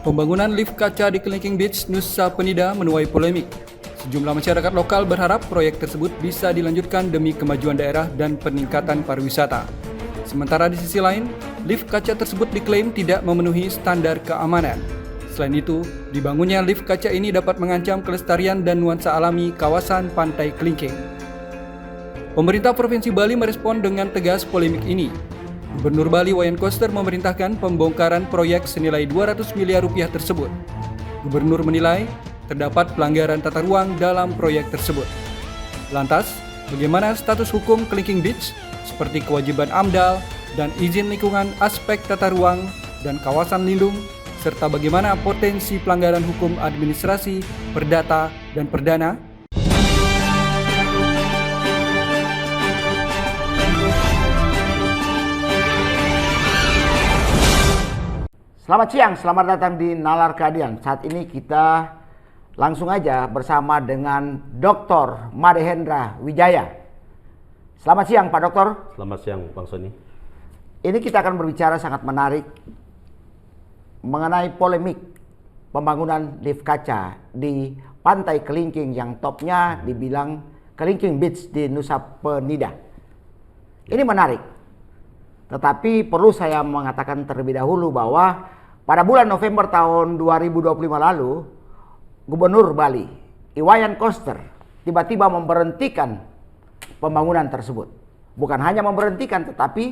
Pembangunan lift kaca di Kelingking Beach, Nusa Penida menuai polemik. Sejumlah masyarakat lokal berharap proyek tersebut bisa dilanjutkan demi kemajuan daerah dan peningkatan pariwisata. Sementara di sisi lain, lift kaca tersebut diklaim tidak memenuhi standar keamanan. Selain itu, dibangunnya lift kaca ini dapat mengancam kelestarian dan nuansa alami kawasan Pantai Kelingking. Pemerintah Provinsi Bali merespon dengan tegas polemik ini. Gubernur Bali Wayan Koster memerintahkan pembongkaran proyek senilai 200 miliar rupiah tersebut. Gubernur menilai terdapat pelanggaran tata ruang dalam proyek tersebut. Lantas, bagaimana status hukum Kelingking Beach seperti kewajiban AMDAL dan izin lingkungan, aspek tata ruang dan kawasan lindung, serta bagaimana potensi pelanggaran hukum administrasi, perdata, dan perdana? Selamat siang, selamat datang di Nalar Keadilan. Saat ini kita langsung aja bersama dengan Dr. Madehendra Wijaya. Selamat siang Pak Dokter. Selamat siang Bang Sony. Ini kita akan berbicara sangat menarik mengenai polemik pembangunan lift kaca di Pantai Kelingking yang topnya dibilang Kelingking Beach di Nusa Penida. Ini menarik. Tetapi perlu saya mengatakan terlebih dahulu bahwa pada bulan November tahun 2025 lalu, Gubernur Bali, Wayan Koster, tiba-tiba memberhentikan pembangunan tersebut. Bukan hanya memberhentikan, tetapi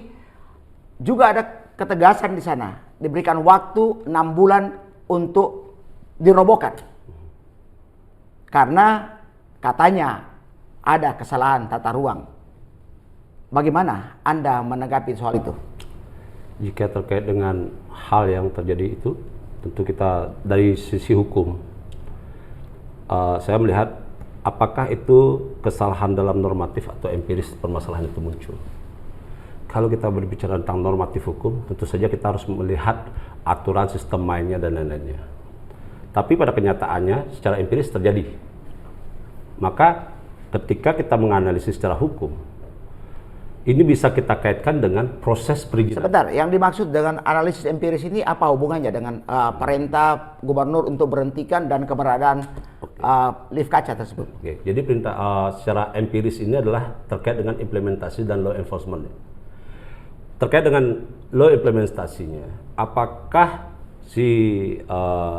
juga ada ketegasan di sana. Diberikan waktu 6 bulan untuk dirobohkan. Karena katanya ada kesalahan tata ruang. Bagaimana Anda menanggapi soal itu? Jika terkait dengan hal yang terjadi itu, tentu kita dari sisi hukum, saya melihat apakah itu kesalahan dalam normatif atau empiris permasalahan itu muncul. Kalau kita berbicara tentang normatif hukum, tentu saja kita harus melihat aturan sistem mainnya dan lain-lainnya. Tapi pada kenyataannya secara empiris terjadi. Maka ketika kita menganalisis secara hukum, ini bisa kita kaitkan dengan proses perizinan. Sebentar, yang dimaksud dengan analisis empiris ini apa hubungannya dengan perintah gubernur untuk berhentikan dan keberadaan lift kaca tersebut? Oke, jadi perintah secara empiris ini adalah terkait dengan implementasi dan law enforcement. Terkait dengan law implementasinya, apakah si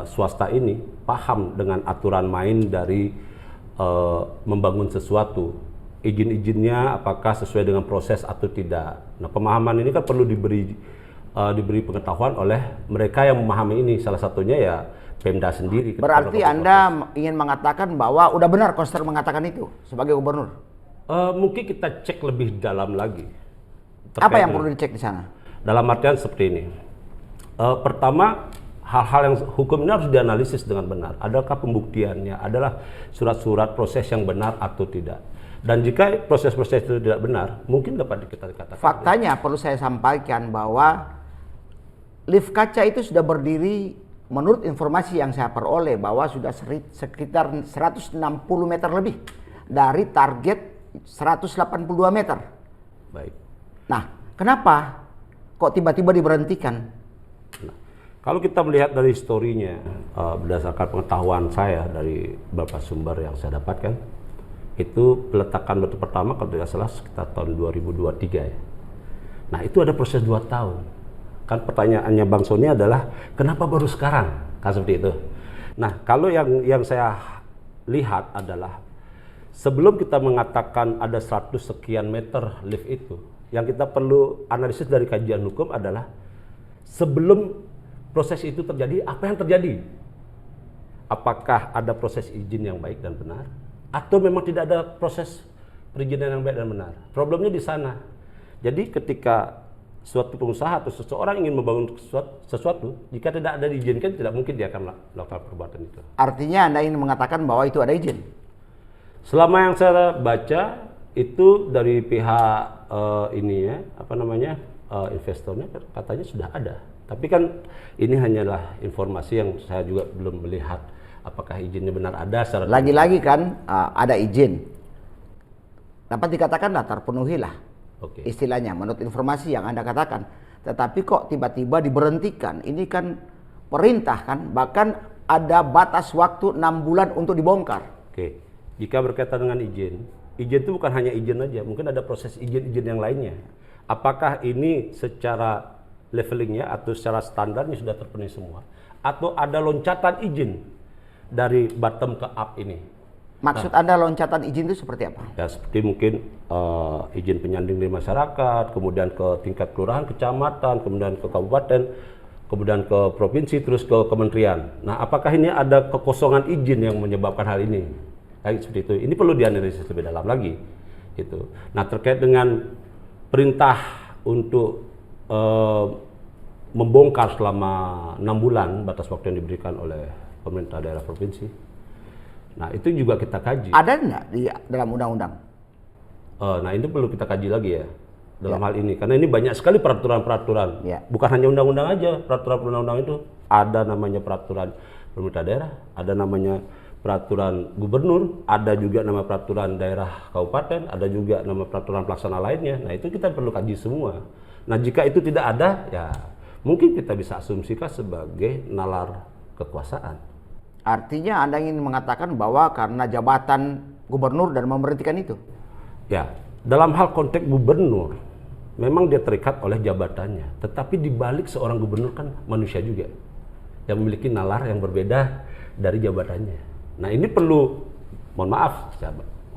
swasta ini paham dengan aturan main dari membangun sesuatu? Izin-izinnya apakah sesuai dengan proses atau tidak. Nah, pemahaman ini kan perlu diberi pengetahuan oleh mereka yang memahami ini. Salah satunya ya Pemda sendiri. Berarti Anda ingin mengatakan bahwa udah benar Koster mengatakan itu sebagai gubernur? Mungkin kita cek lebih dalam lagi. Apa yang perlu dicek di sana? Dalam artian seperti ini. Pertama, hal-hal yang hukum ini harus dianalisis dengan benar. Adakah pembuktiannya? Adalah surat-surat proses yang benar atau tidak? Dan jika proses-proses itu tidak benar, mungkin dapat kita katakan. Faktanya perlu saya sampaikan bahwa lift kaca itu sudah berdiri menurut informasi yang saya peroleh bahwa sudah sekitar 160 meter lebih dari target 182 meter. Baik. Nah, kenapa kok tiba-tiba diberhentikan? Nah, kalau kita melihat dari historinya, berdasarkan pengetahuan saya dari beberapa sumber yang saya dapatkan, itu peletakan batu pertama kalau tidak salah sekitar tahun 2023 ya. Nah, itu ada proses 2 tahun. Kan pertanyaannya Bang Sony adalah kenapa baru sekarang? Kan seperti itu. Nah, kalau yang saya lihat adalah sebelum kita mengatakan ada 100 sekian meter lift itu, yang kita perlu analisis dari kajian hukum adalah sebelum proses itu terjadi, apa yang terjadi? Apakah ada proses izin yang baik dan benar? Atau memang tidak ada proses perizinan yang baik dan benar. Problemnya di sana. Jadi ketika suatu pengusaha atau seseorang ingin membangun sesuatu, jika tidak ada diizinkan, tidak mungkin dia akan melakukan perbuatan itu. Artinya Anda ingin mengatakan bahwa itu ada izin? Selama yang saya baca, itu dari pihak investornya katanya sudah ada. Tapi kan ini hanyalah informasi yang saya juga belum melihat. Apakah izinnya benar ada secara lagi-lagi kan ada izin, dapat dikatakanlah terpenuhilah istilahnya menurut informasi yang Anda katakan. Tetapi kok tiba-tiba diberhentikan? Ini kan perintah kan, bahkan ada batas waktu 6 bulan untuk dibongkar. Oke, jika berkaitan dengan izin itu bukan hanya izin aja, mungkin ada proses izin yang lainnya. Apakah ini secara levelingnya atau secara standarnya sudah terpenuhi semua? Atau ada loncatan izin dari bottom ke up ini? Maksud Anda loncatan izin itu seperti apa? Ya seperti mungkin izin penyanding di masyarakat, kemudian ke tingkat kelurahan, kecamatan, kemudian ke kabupaten, kemudian ke provinsi, terus ke kementerian. Nah, apakah ini ada kekosongan izin yang menyebabkan hal ini? Kayak seperti itu. Ini perlu dianalisis lebih dalam lagi. Gitu. Nah, terkait dengan perintah untuk membongkar selama 6 bulan batas waktu yang diberikan oleh pemerintah daerah provinsi. Nah, itu juga kita kaji. Ada nggak di dalam undang-undang? Nah, ini perlu kita kaji lagi ya dalam hal ini, karena ini banyak sekali peraturan-peraturan. Bukan hanya undang-undang aja, peraturan undang-undang itu ada namanya peraturan pemerintah daerah, ada namanya peraturan gubernur, ada juga nama peraturan daerah kabupaten, ada juga nama peraturan pelaksana lainnya. Nah, itu kita perlu kaji semua. Nah, jika itu tidak ada, ya mungkin kita bisa asumsikan sebagai nalar kekuasaan. Artinya Anda ingin mengatakan bahwa karena jabatan gubernur dan memberhentikan itu? Ya, dalam hal konteks gubernur, memang dia terikat oleh jabatannya. Tetapi di balik seorang gubernur kan manusia juga, yang memiliki nalar yang berbeda dari jabatannya. Nah, ini perlu, mohon maaf,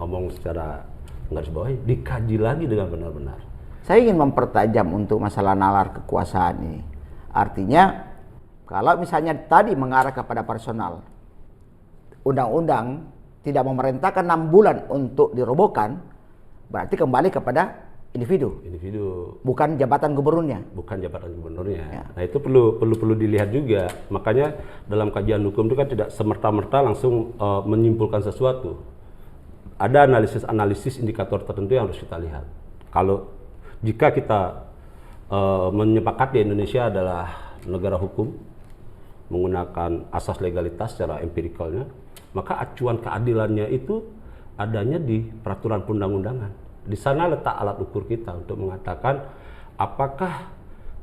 ngomong secara garis bawahi, dikaji lagi dengan benar-benar. Saya ingin mempertajam untuk masalah nalar kekuasaan ini. Artinya, kalau misalnya tadi mengarah kepada personal, undang-undang tidak memerintahkan 6 bulan untuk dirobohkan, berarti kembali kepada individu. Bukan jabatan gubernurnya. Bukan jabatan gubernurnya. Ya. Nah, itu perlu dilihat juga. Makanya dalam kajian hukum itu kan tidak semerta-merta langsung menyimpulkan sesuatu. Ada analisis indikator tertentu yang harus kita lihat. Kalau jika kita menyepakati Indonesia adalah negara hukum, menggunakan asas legalitas secara empirikalnya, maka acuan keadilannya itu adanya di peraturan perundang-undangan. Di sana letak alat ukur kita untuk mengatakan apakah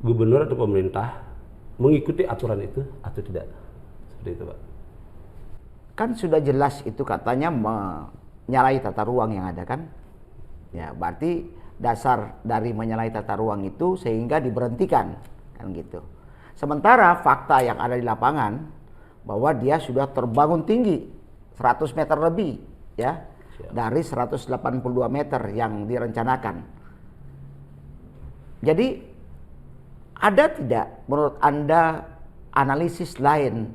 gubernur atau pemerintah mengikuti aturan itu atau tidak. Seperti itu, Pak. Kan sudah jelas itu katanya menyalahi tata ruang yang ada kan? Ya, berarti dasar dari menyalahi tata ruang itu sehingga diberhentikan kan gitu. Sementara fakta yang ada di lapangan bahwa dia sudah terbangun tinggi 100 meter lebih ya. Dari 182 meter yang direncanakan. Jadi ada tidak menurut Anda analisis lain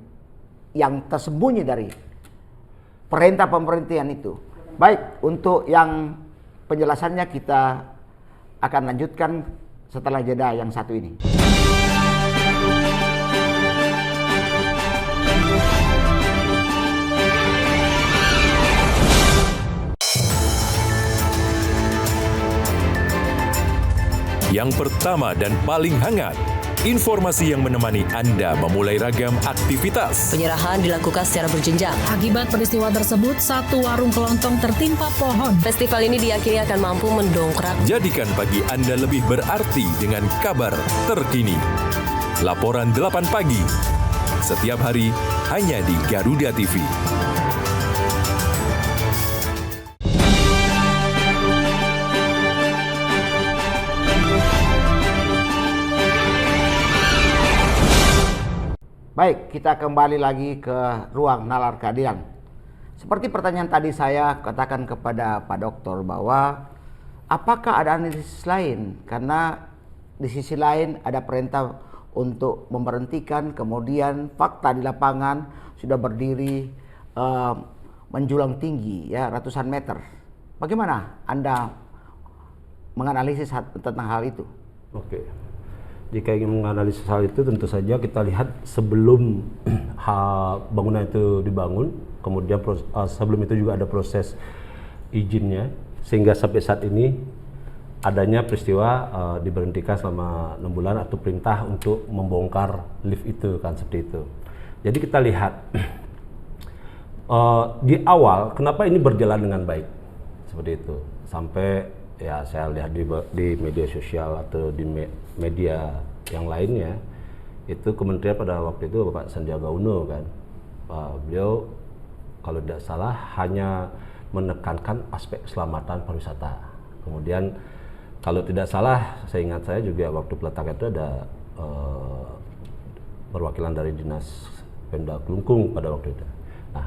yang tersembunyi dari perintah pemberhentian itu? Baik, untuk yang penjelasannya kita akan lanjutkan setelah jeda yang satu ini. Yang pertama dan paling hangat, informasi yang menemani Anda memulai ragam aktivitas. Penyerahan dilakukan secara berjenjang. Akibat peristiwa tersebut, satu warung kelontong tertimpa pohon. Festival ini diyakini akan mampu mendongkrak. Jadikan pagi Anda lebih berarti dengan kabar terkini. Laporan 8 pagi, setiap hari hanya di Garuda TV. Baik, kita kembali lagi ke ruang nalar keadilan. Seperti pertanyaan tadi saya katakan kepada Pak Doktor bahwa apakah ada analisis lain? Karena di sisi lain ada perintah untuk memberhentikan, kemudian fakta di lapangan sudah berdiri menjulang tinggi ya ratusan meter. Bagaimana Anda menganalisis tentang hal itu? Oke. Jika ingin menganalisis hal itu, tentu saja kita lihat sebelum bangunan itu dibangun, kemudian sebelum itu juga ada proses izinnya, sehingga sampai saat ini adanya peristiwa diberhentikan selama 6 bulan atau perintah untuk membongkar lift itu kan seperti itu. Jadi kita lihat di awal kenapa ini berjalan dengan baik seperti itu, sampai ya saya lihat di media sosial atau di media yang lainnya Itu kementerian pada waktu itu Bapak Sandiaga Uno kan. Beliau kalau tidak salah hanya menekankan aspek keselamatan pariwisata. Kemudian kalau tidak salah, saya ingat saya juga waktu peletakan itu ada perwakilan dari Dinas Pemda Kelungkung pada waktu itu. Nah,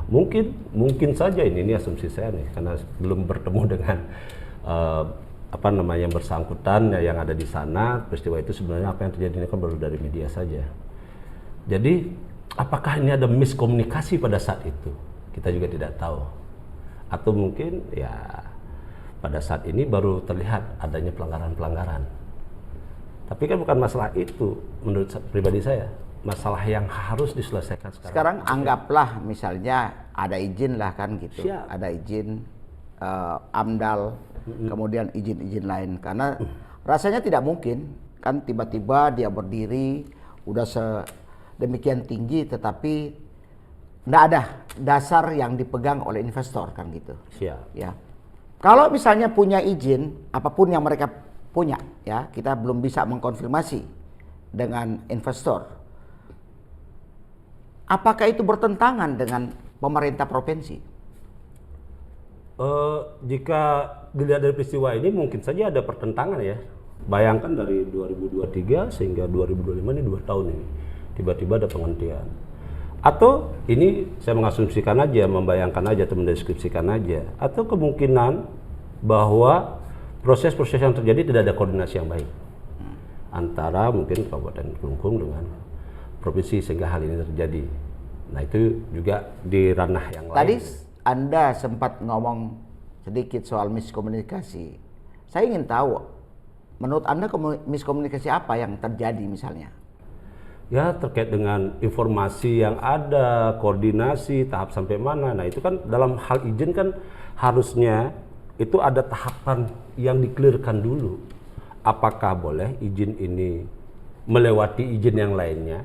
mungkin saja ini asumsi saya nih, karena belum bertemu dengan yang bersangkutan yang ada di sana. Peristiwa itu sebenarnya apa yang terjadi ini kan baru dari media saja. Jadi, apakah ini ada miskomunikasi pada saat itu? Kita juga tidak tahu. Atau mungkin ya pada saat ini baru terlihat adanya pelanggaran-pelanggaran. Tapi kan bukan masalah itu menurut pribadi saya. Masalah yang harus diselesaikan sekarang. Sekarang anggaplah misalnya ada izin lah kan gitu. Siap. Ada izin AMDAL, kemudian izin-izin lain. Karena rasanya tidak mungkin kan tiba-tiba dia berdiri udah sedemikian tinggi tetapi tidak ada dasar yang dipegang oleh investor kan gitu. Siap. Ya. Kalau misalnya punya izin apapun yang mereka punya ya, kita belum bisa mengkonfirmasi dengan investor. Apakah itu bertentangan dengan pemerintah provinsi? Jika dilihat dari peristiwa ini mungkin saja ada pertentangan ya. Bayangkan dari 2023 sehingga 2025 ini 2 tahun ini. Tiba-tiba ada penghentian. Atau ini saya mengasumsikan aja, membayangkan aja atau mendeskripsikan aja. Atau kemungkinan bahwa proses-proses yang terjadi tidak ada koordinasi yang baik. Antara mungkin Kabupaten Kelungkung dengan provinsi sehingga hal ini terjadi. Nah itu juga di ranah yang lain. Tadi Anda sempat ngomong sedikit soal miskomunikasi. Saya ingin tahu, menurut Anda miskomunikasi apa yang terjadi misalnya? Ya terkait dengan informasi yang ada, koordinasi, tahap sampai mana. Nah itu kan dalam hal izin kan harusnya itu ada tahapan yang dikelirkan dulu. Apakah boleh izin ini melewati izin yang lainnya?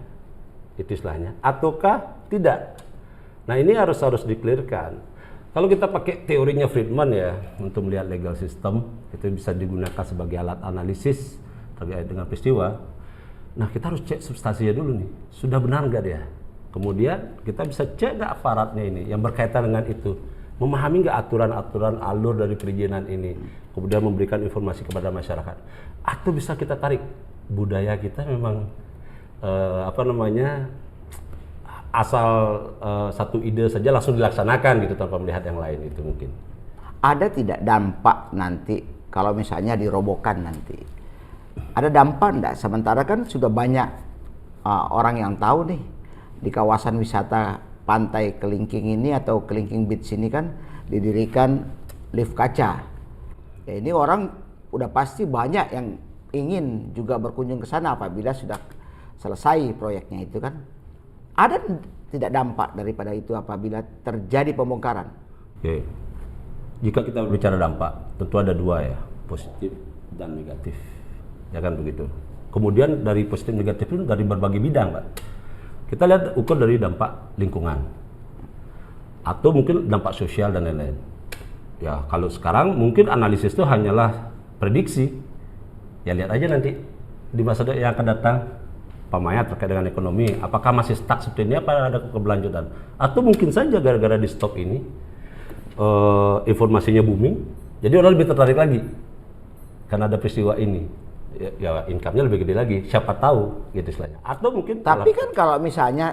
Itu istilahnya, ataukah tidak. Nah ini harus dikelirkan. Kalau kita pakai teorinya Friedman ya untuk melihat legal system, itu bisa digunakan sebagai alat analisis terkait dengan peristiwa. Nah kita harus cek substansinya dulu nih, sudah benar nggak dia. Kemudian kita bisa cek nggak aparatnya ini yang berkaitan dengan itu, memahami nggak aturan-aturan alur dari perizinan ini, kemudian memberikan informasi kepada masyarakat. Atau bisa kita tarik budaya kita memang asal satu ide saja langsung dilaksanakan gitu tanpa melihat yang lain, itu mungkin. Ada tidak dampak nanti kalau misalnya dirobohkan nanti? Ada dampak enggak? Sementara kan sudah banyak orang yang tahu nih di kawasan wisata Pantai Kelingking ini atau Kelingking Beach ini kan didirikan lift kaca. Ya, ini orang udah pasti banyak yang ingin juga berkunjung ke sana apabila sudah selesai proyeknya itu kan. Ada tidak dampak daripada itu apabila terjadi pembongkaran? Oke. Jika kita berbicara dampak, tentu ada dua ya, positif dan negatif. Ya kan begitu. Kemudian dari positif negatif itu dari berbagai bidang, Pak. Kita lihat ukur dari dampak lingkungan. Atau mungkin dampak sosial dan lain-lain. Ya, kalau sekarang mungkin analisis itu hanyalah prediksi. Ya lihat aja nanti di masa yang akan datang. Pamaya terkait dengan ekonomi, apakah masih stuck seperti ini, apa ada keberlanjutan? Atau mungkin saja gara-gara di stop ini informasinya booming, jadi orang lebih tertarik lagi karena ada peristiwa ini, ya income-nya lebih gede lagi, siapa tahu gitu istilahnya. Atau mungkin tapi kan kalau misalnya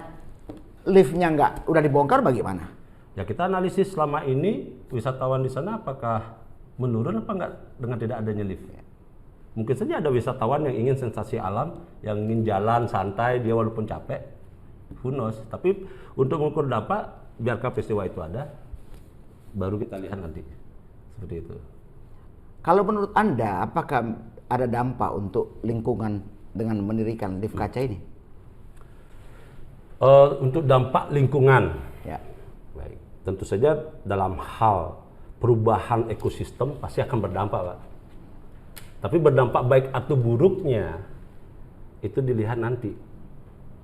liftnya udah dibongkar bagaimana? Ya kita analisis selama ini wisatawan di sana apakah menurun apa enggak dengan tidak adanya lift. Mungkin saja ada wisatawan yang ingin sensasi alam, yang ingin jalan santai, dia walaupun capek, who knows. Tapi untuk mengukur dampak, biarkan peristiwa itu ada, baru kita lihat nanti. Seperti itu. Kalau menurut Anda, apakah ada dampak untuk lingkungan dengan mendirikan lift kaca ini? Untuk dampak lingkungan, Ya. baik. Tentu saja dalam hal perubahan ekosistem pasti akan berdampak, Pak. Tapi berdampak baik atau buruknya itu dilihat nanti.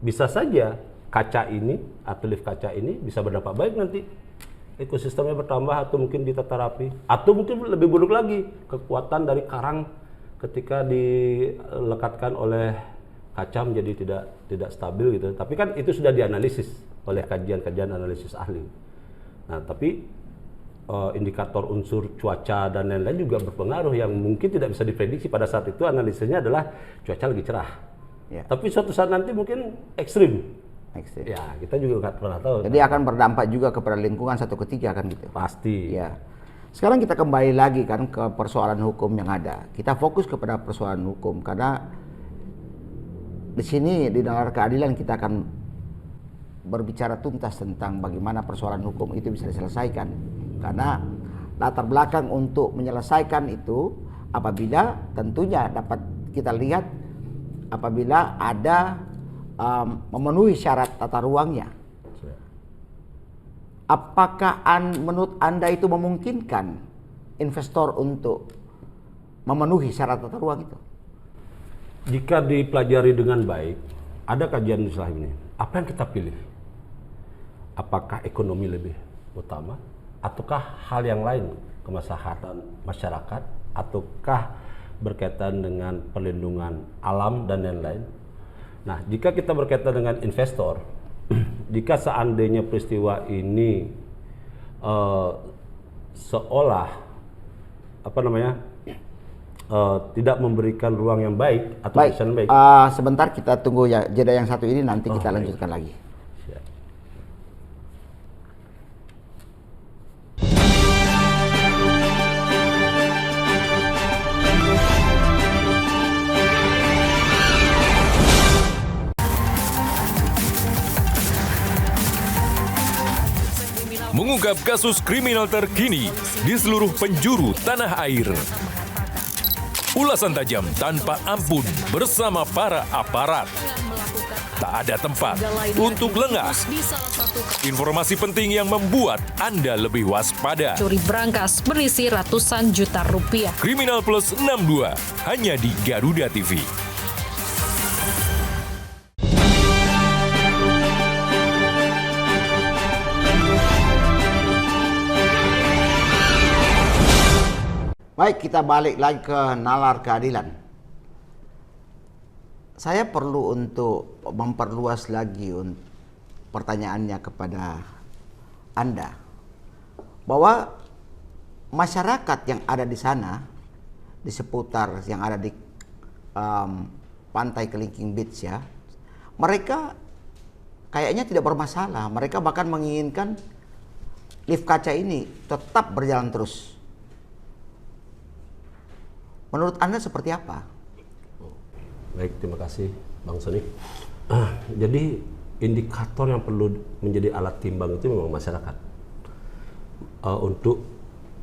Bisa saja kaca ini atau lift kaca ini bisa berdampak baik nanti. Ekosistemnya bertambah atau mungkin ditata rapi. Atau mungkin lebih buruk lagi, kekuatan dari karang ketika dilekatkan oleh kaca menjadi tidak stabil gitu. Tapi kan itu sudah dianalisis oleh kajian-kajian analisis ahli. Nah, tapi indikator unsur cuaca dan lain-lain juga berpengaruh yang mungkin tidak bisa diprediksi pada saat itu. Analisisnya adalah cuaca lagi cerah. Ya. Tapi suatu saat nanti mungkin ekstrim. Ekstrim. Ya, kita juga nggak pernah tahu. Jadi akan berdampak juga kepada lingkungan satu ketika kan gitu. Pasti. Ya. Sekarang kita kembali lagi kan ke persoalan hukum yang ada. Kita fokus kepada persoalan hukum karena di sini di nalar keadilan kita akan berbicara tuntas tentang bagaimana persoalan hukum itu bisa diselesaikan. Karena latar belakang untuk menyelesaikan itu apabila tentunya dapat kita lihat apabila ada memenuhi syarat tata ruangnya. Apakah menurut Anda itu memungkinkan investor untuk memenuhi syarat tata ruang itu? Jika dipelajari dengan baik, ada kajian istilah ini. Apa yang kita pilih? Apakah ekonomi lebih utama? Ataukah hal yang lain, kemaslahatan masyarakat? Ataukah berkaitan dengan perlindungan alam dan lain-lain? Nah, jika kita berkaitan dengan investor, jika seandainya peristiwa ini seolah tidak memberikan ruang yang baik atau kesan baik. Sebentar kita tunggu ya jeda yang satu ini nanti kita lanjutkan lagi. Siap. Mengungkap kasus kriminal terkini di seluruh penjuru tanah air. Ulasan tajam tanpa ampun bersama para aparat. Tak ada tempat untuk lengah. Informasi penting yang membuat Anda lebih waspada. Curi brankas berisi ratusan juta rupiah. Kriminal Plus 62 hanya di Garuda TV. Baik, kita balik lagi ke nalar keadilan. Saya perlu untuk memperluas lagi pertanyaannya kepada Anda. Bahwa masyarakat yang ada di sana, di seputar yang ada di pantai Kelingking Beach ya, mereka kayaknya tidak bermasalah. Mereka bahkan menginginkan lift kaca ini tetap berjalan terus. Menurut Anda seperti apa? Baik, terima kasih Bang Sony. Jadi indikator yang perlu menjadi alat timbang itu memang masyarakat. Untuk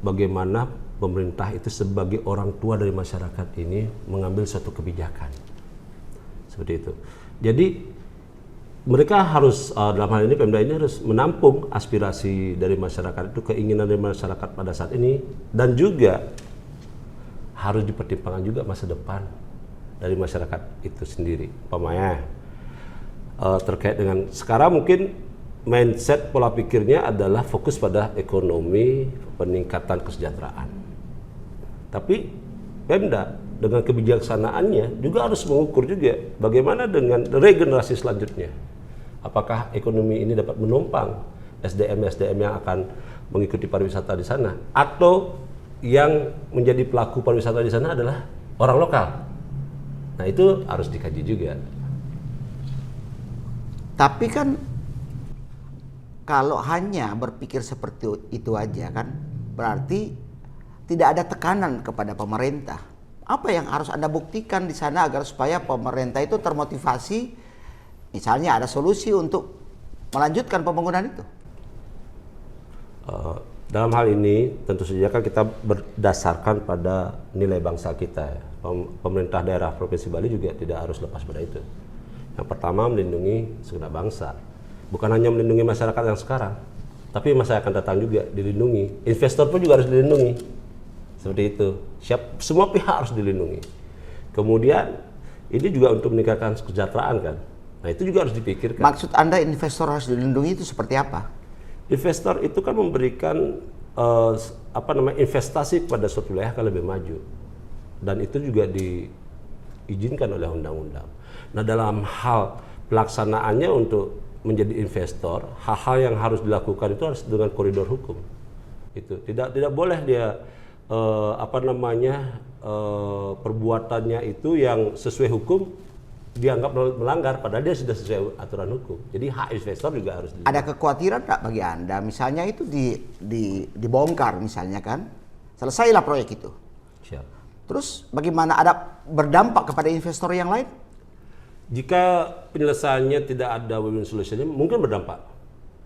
bagaimana pemerintah itu sebagai orang tua dari masyarakat ini mengambil suatu kebijakan. Seperti itu. Jadi mereka harus, dalam hal ini Pemda ini harus menampung aspirasi dari masyarakat itu, keinginan dari masyarakat pada saat ini, dan juga harus dipertimbangkan juga masa depan dari masyarakat itu sendiri. Umpamanya terkait dengan sekarang mungkin mindset pola pikirnya adalah fokus pada ekonomi, peningkatan kesejahteraan. Tapi Pemda dengan kebijaksanaannya juga harus mengukur juga bagaimana dengan regenerasi selanjutnya. Apakah ekonomi ini dapat menumpang SDM yang akan mengikuti pariwisata di sana, atau yang menjadi pelaku pariwisata di sana adalah orang lokal. Nah, itu harus dikaji juga. Tapi kan kalau hanya berpikir seperti itu aja kan berarti tidak ada tekanan kepada pemerintah. Apa yang harus Anda buktikan di sana agar supaya pemerintah itu termotivasi, misalnya ada solusi untuk melanjutkan pembangunan itu? Dalam hal ini tentu saja kan kita berdasarkan pada nilai bangsa kita. Pemerintah daerah Provinsi Bali juga tidak harus lepas pada itu. Yang pertama, melindungi segenap bangsa. Bukan hanya melindungi masyarakat yang sekarang, tapi masa akan datang juga dilindungi. Investor pun juga harus dilindungi. Seperti itu. Semua pihak harus dilindungi. Kemudian ini juga untuk meningkatkan kesejahteraan kan. Nah, itu juga harus dipikirkan. Maksud Anda investor harus dilindungi itu seperti apa? Investor itu kan memberikan investasi kepada suatu wilayah akan lebih maju, dan itu juga diizinkan oleh undang-undang. Nah, dalam hal pelaksanaannya untuk menjadi investor, hal-hal yang harus dilakukan itu harus dengan koridor hukum. Itu tidak boleh dia perbuatannya itu yang sesuai hukum dianggap melanggar, padahal dia sudah sesuai aturan hukum. Jadi hak investor juga harus Ada kekhawatiran tak bagi Anda, misalnya itu dibongkar misalnya kan, selesailah proyek itu. Siap. Terus bagaimana, ada berdampak kepada investor yang lain? Jika penyelesaiannya tidak ada win-win solution, mungkin berdampak.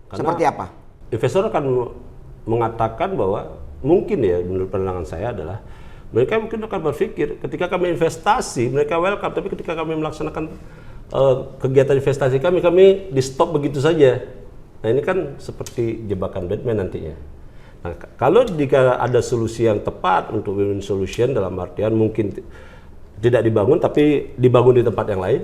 Karena Seperti apa? investor akan mengatakan bahwa mungkin ya, menurut pandangan saya adalah mereka mungkin akan berpikir ketika kami investasi mereka welcome, tapi ketika kami melaksanakan kegiatan investasi kami di stop begitu saja. Nah, ini kan seperti jebakan Batman nantinya. Nah, kalau jika ada solusi yang tepat untuk win-win solution, dalam artian mungkin tidak dibangun tapi dibangun di tempat yang lain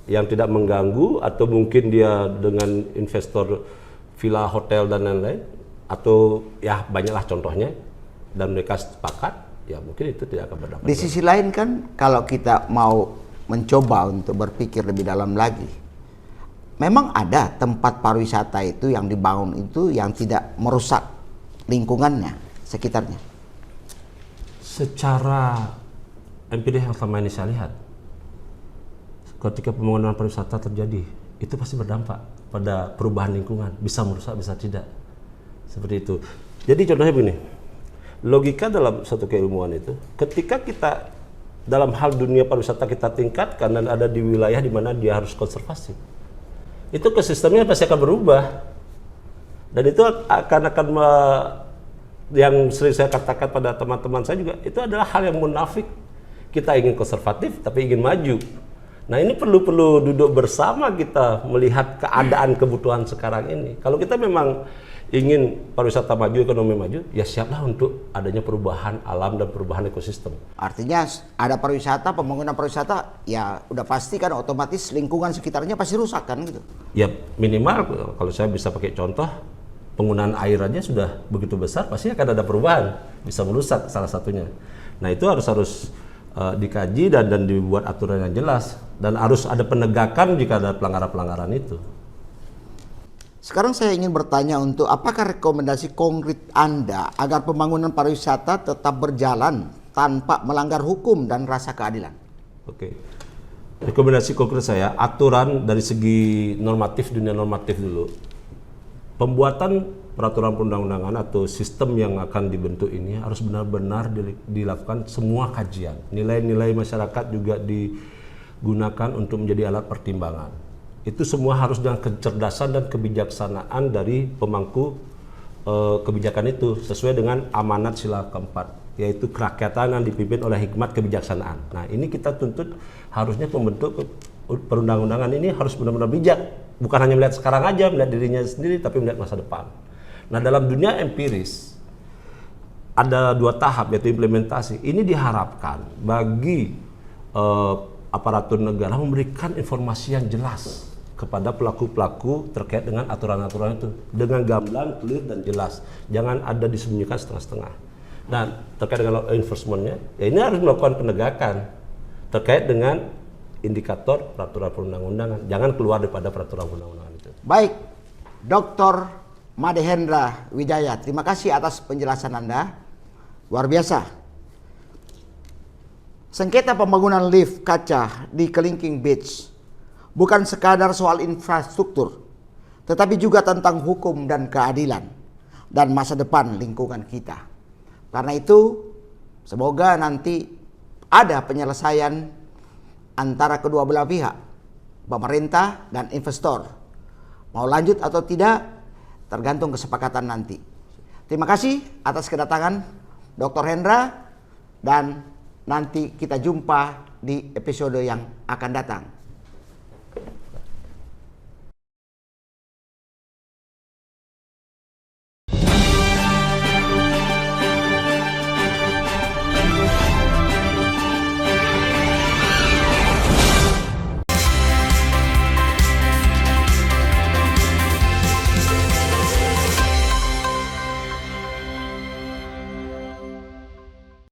yang tidak mengganggu, atau mungkin dia dengan investor villa, hotel dan lain-lain, atau ya banyaklah contohnya, dan mereka sepakat, ya mungkin itu tidak akan berdampak. Di sisi lain kan, kalau kita mau mencoba untuk berpikir lebih dalam lagi, memang ada tempat pariwisata itu yang dibangun itu yang tidak merusak lingkungannya, sekitarnya. Secara empiris yang selama ini saya lihat, ketika pembangunan pariwisata terjadi, itu pasti berdampak pada perubahan lingkungan, bisa merusak, bisa tidak. Seperti itu. Jadi contohnya begini, logika dalam satu keilmuan itu, ketika kita dalam hal dunia pariwisata kita tingkatkan dan ada di wilayah di mana dia harus konservasi, itu ekosistemnya pasti akan berubah. Dan itu yang sering saya katakan pada teman-teman saya juga, itu adalah hal yang munafik. Kita ingin konservatif tapi ingin maju. Nah, ini perlu duduk bersama kita melihat keadaan kebutuhan sekarang ini. Kalau kita memang ingin pariwisata maju, ekonomi maju, ya siaplah untuk adanya perubahan alam dan perubahan ekosistem. Artinya ada pariwisata, pembangunan pariwisata, ya udah pasti kan otomatis lingkungan sekitarnya pasti rusak kan gitu. Ya minimal kalau saya bisa pakai contoh, penggunaan air aja sudah begitu besar, pasti akan ada perubahan, bisa merusak salah satunya. Nah, itu harus dikaji dan dibuat aturan yang jelas, dan harus ada penegakan jika ada pelanggaran-pelanggaran itu. Sekarang saya ingin bertanya, untuk apakah rekomendasi konkret Anda agar pembangunan pariwisata tetap berjalan tanpa melanggar hukum dan rasa keadilan? Oke. Rekomendasi konkret saya, aturan dari segi normatif, dunia normatif dulu. Pembuatan peraturan perundang-undangan atau sistem yang akan dibentuk ini harus benar-benar dilakukan semua kajian. Nilai-nilai masyarakat juga digunakan untuk menjadi alat pertimbangan. Itu semua harus dengan kecerdasan dan kebijaksanaan dari pemangku kebijakan itu, sesuai dengan amanat sila keempat, yaitu kerakyatan yang dipimpin oleh hikmat kebijaksanaan. Nah, ini kita tuntut harusnya pembentuk perundang-undangan ini harus benar-benar bijak, bukan hanya melihat sekarang aja, melihat dirinya sendiri, tapi melihat masa depan. Nah, dalam dunia empiris ada 2 tahap, yaitu implementasi. Ini diharapkan bagi aparatur negara memberikan informasi yang jelas kepada pelaku-pelaku terkait dengan aturan-aturan itu dengan gamblang, clear dan jelas. Jangan ada disembunyikan setengah-setengah. Dan terkait dengan enforcement-nya, ya ini harus melakukan penegakan terkait dengan indikator peraturan perundang-undangan. Jangan keluar daripada peraturan perundang-undangan itu. Baik, Dr. Made Hendra Wijaya, terima kasih atas penjelasan Anda. Luar biasa. Sengketa pembangunan lift kaca di Kelingking Beach bukan sekadar soal infrastruktur, tetapi juga tentang hukum dan keadilan dan masa depan lingkungan kita. Karena itu, semoga nanti ada penyelesaian antara kedua belah pihak, pemerintah dan investor. Mau lanjut atau tidak, tergantung kesepakatan nanti. Terima kasih atas kedatangan Dr. Hendra, dan nanti kita jumpa di episode yang akan datang.